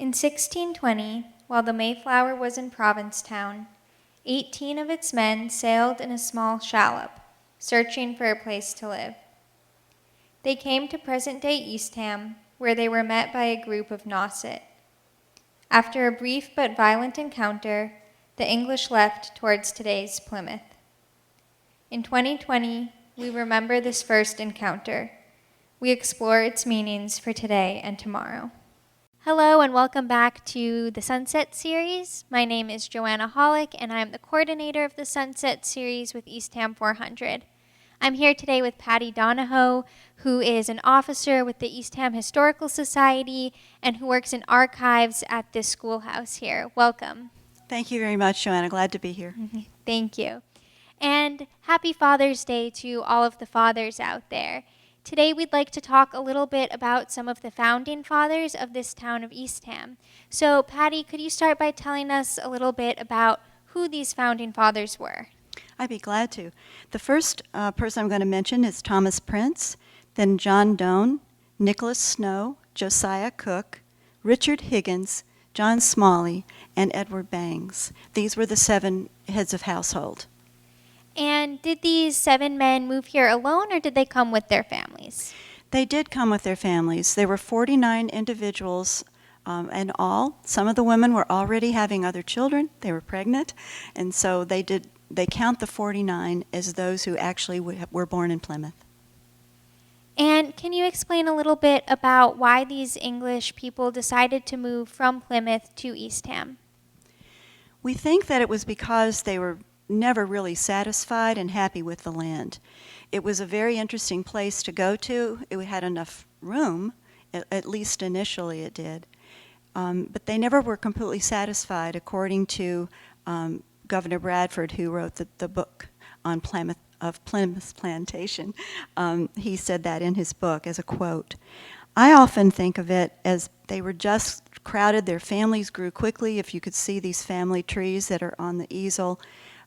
In 1620, while the Mayflower was in Provincetown, 18 of its men sailed in a small shallop, searching for a place to live. They came to present-day Eastham, where they were met by a group of Nauset. After a brief but violent encounter, the English left towards today's Plymouth. In 2020, we remember this first encounter. We explore its meanings for today and tomorrow. Hello and welcome back to the Sunset Series. My name is Joanna Hollick and I'm the coordinator of the Sunset Series with Eastham 400. I'm here today with Patty Donohoe, who is an officer with the Eastham Historical Society and who works in archives at this schoolhouse here. Welcome. Thank you very much, Joanna. Glad to be here. Thank you. And happy Father's Day to all of the fathers out there. Today we'd like to talk a little bit about some of the founding fathers of this town of Eastham. So Patty, could you start by telling us a little bit about who these founding fathers were? I'd be glad to. The first person I'm going to mention is Thomas Prince, then John Doan, Nicholas Snow, Josiah Cook, Richard Higgins, John Smalley, and Edward Bangs. These were the 7 heads of household. And did these 7 men move here alone, or did they come with their families? They did come with their families. There were 49 individuals in all. Some of the women were already having other children. They were pregnant, and so they count the 49 as those who actually were born in Plymouth. And can you explain a little bit about why these English people decided to move from Plymouth to Eastham? We think that it was because they were never really satisfied and happy with the land. It was a very interesting place to go to. It had enough room, at least initially it did. But they never were completely satisfied, according to Governor Bradford, who wrote the book on Plymouth Plantation. He said that in his book as a quote. I often think of it as they were just crowded. Their families grew quickly. If you could see these family trees that are on the easel,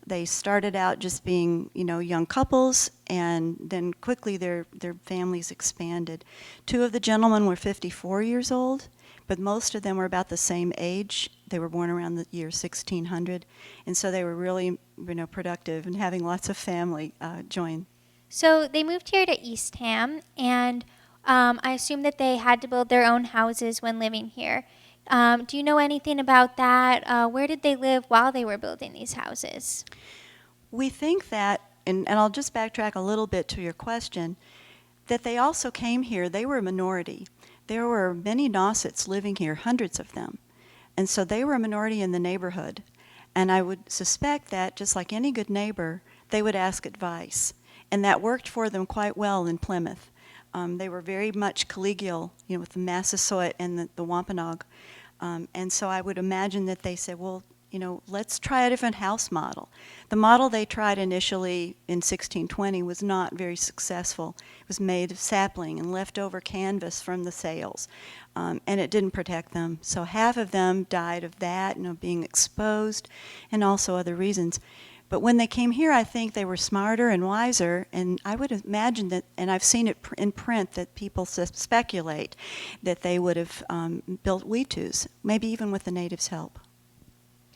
they started out just being, young couples, and then quickly their families expanded. 2 of the gentlemen were 54 years old, but most of them were about the same age. They were born around the year 1600, and so they were really, productive and having lots of family join. So they moved here to Eastham, and I assume that they had to build their own houses when living here. Do you know anything about that? Where did they live while they were building these houses? We think that, and I'll just backtrack a little bit to your question, that they also came here. They were a minority. There were many Nausets living here, hundreds of them. And so they were a minority in the neighborhood. And I would suspect that, just like any good neighbor, they would ask advice. And that worked for them quite well in Plymouth. They were very much collegial, with the Massasoit and the Wampanoag. And so I would imagine that they said, well, let's try a different house model. The model they tried initially in 1620 was not very successful. It was made of sapling and leftover canvas from the sails, and it didn't protect them. So half of them died of that, being exposed, and also other reasons. But when they came here, I think they were smarter and wiser, and I would imagine that, and I've seen it in print, that people speculate that they would have built weetus, maybe even with the natives' help.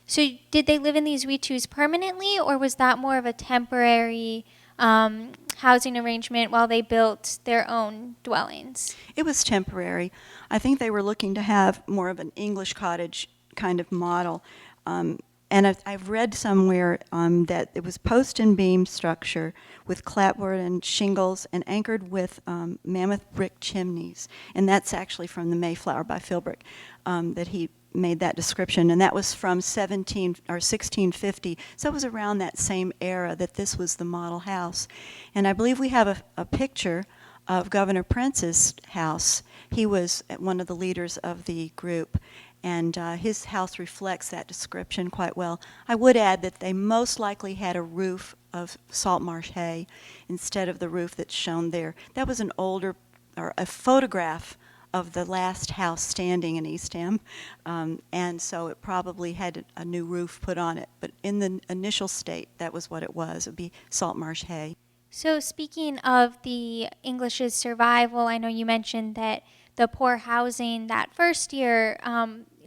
So did they live in these weetus permanently, or was that more of a temporary housing arrangement while they built their own dwellings? It was temporary. I think they were looking to have more of an English cottage kind of model. And I've read somewhere that it was post and beam structure with clapboard and shingles and anchored with mammoth brick chimneys. And that's actually from the Mayflower by Philbrick that he made that description. And that was from 1650. So it was around that same era that this was the model house. And I believe we have a picture of Governor Prince's house. He was one of the leaders of the group. And his house reflects that description quite well. I would add that they most likely had a roof of salt marsh hay instead of the roof that's shown there. That was an older, or a photograph of the last house standing in Eastham, and so it probably had a new roof put on it. But in the initial state, that was what it was. It would be salt marsh hay. So speaking of the English's survival, I know you mentioned that the poor housing that first year,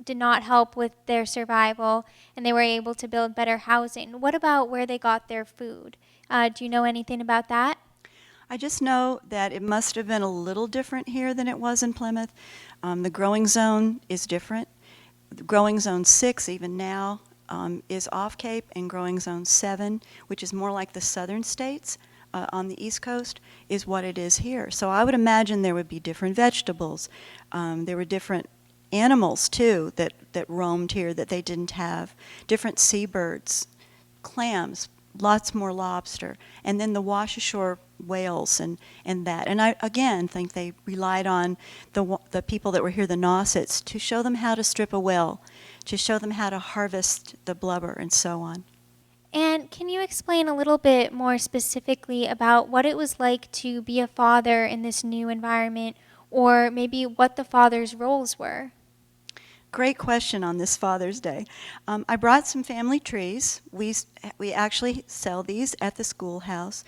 did not help with their survival, and they were able to build better housing. What about where they got their food? Do you know anything about that? I just know that it must have been a little different here than it was in Plymouth. The growing zone is different. The growing zone 6, even now, is off Cape, and growing zone 7, which is more like the southern states on the East Coast, is what it is here. So I would imagine there would be different vegetables. There were different animals, too, that roamed here that they didn't have. Different seabirds, clams, lots more lobster, and then the wash ashore whales and that. And I, again, think they relied on the people that were here, the Nausets, to show them how to strip a whale, to show them how to harvest the blubber, and so on. And can you explain a little bit more specifically about what it was like to be a father in this new environment, or maybe what the father's roles were? Great question on this Father's Day. I brought some family trees. We actually sell these at the schoolhouse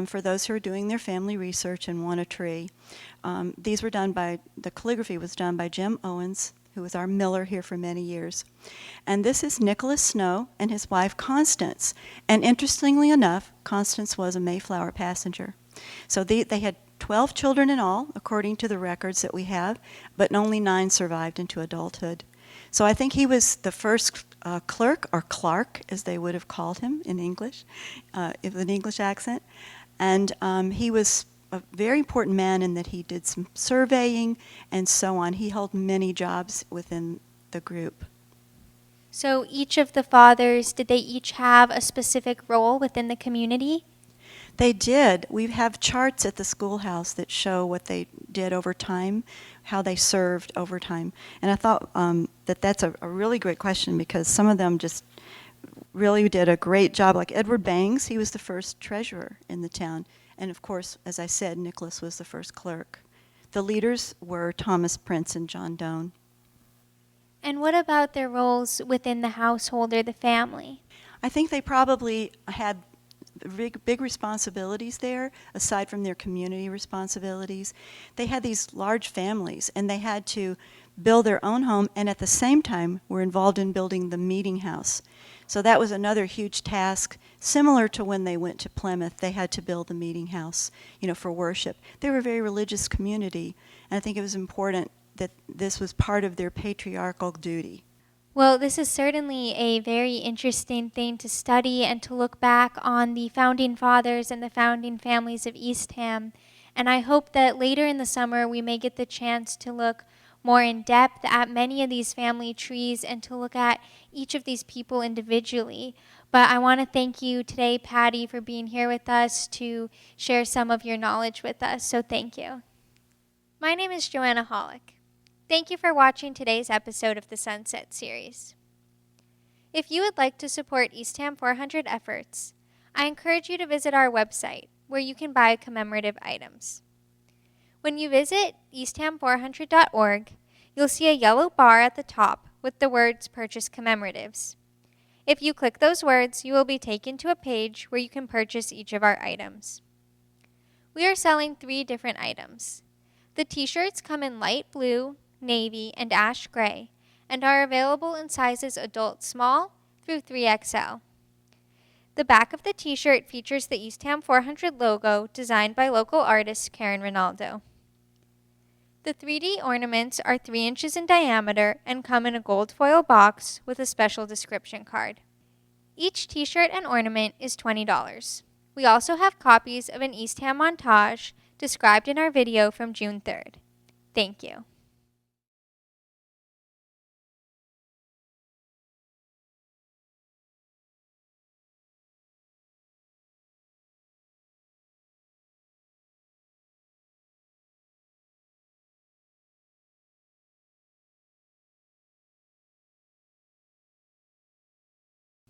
for those who are doing their family research and want a tree. These were done by, the calligraphy was done by Jim Owens, who was our miller here for many years. And this is Nicholas Snow and his wife Constance. And interestingly enough, Constance was a Mayflower passenger. So they had 12 children in all, according to the records that we have, but only 9 survived into adulthood. So I think he was the first clerk, or Clark, as they would have called him in English, with an English accent. And he was a very important man in that he did some surveying and so on. He held many jobs within the group. So each of the fathers, did they each have a specific role within the community? They did. We have charts at the schoolhouse that show what they did over time, how they served over time. And I thought that's a really great question, because some of them just really did a great job. Like Edward Bangs, he was the first treasurer in the town. And of course, as I said, Nicholas was the first clerk. The leaders were Thomas Prince and John Doan. And what about their roles within the household or the family? I think they probably had big responsibilities there, aside from their community responsibilities. They had these large families, and they had to build their own home, and at the same time were involved in building the meeting house. So that was another huge task, similar to when they went to Plymouth. They had to build the meeting house, for worship. They were a very religious community, and I think it was important that this was part of their patriarchal duty. Well, this is certainly a very interesting thing to study and to look back on the founding fathers and the founding families of Eastham. And I hope that later in the summer we may get the chance to look more in depth at many of these family trees and to look at each of these people individually. But I want to thank you today, Patty, for being here with us to share some of your knowledge with us. So thank you. My name is Joanna Hollick. Thank you for watching today's episode of the Sunset Series. If you would like to support Eastham 400 efforts, I encourage you to visit our website, where you can buy commemorative items. When you visit eastham400.org, you'll see a yellow bar at the top with the words Purchase Commemoratives. If you click those words, you will be taken to a page where you can purchase each of our items. We are selling 3 different items. The t-shirts come in light blue, navy, and ash gray, and are available in sizes adult small through 3XL. The back of the t-shirt features the Eastham 400 logo designed by local artist Karen Ronaldo. The 3D ornaments are 3 inches in diameter and come in a gold foil box with a special description card. Each t-shirt and ornament is $20. We also have copies of an Eastham montage described in our video from June 3rd. Thank you.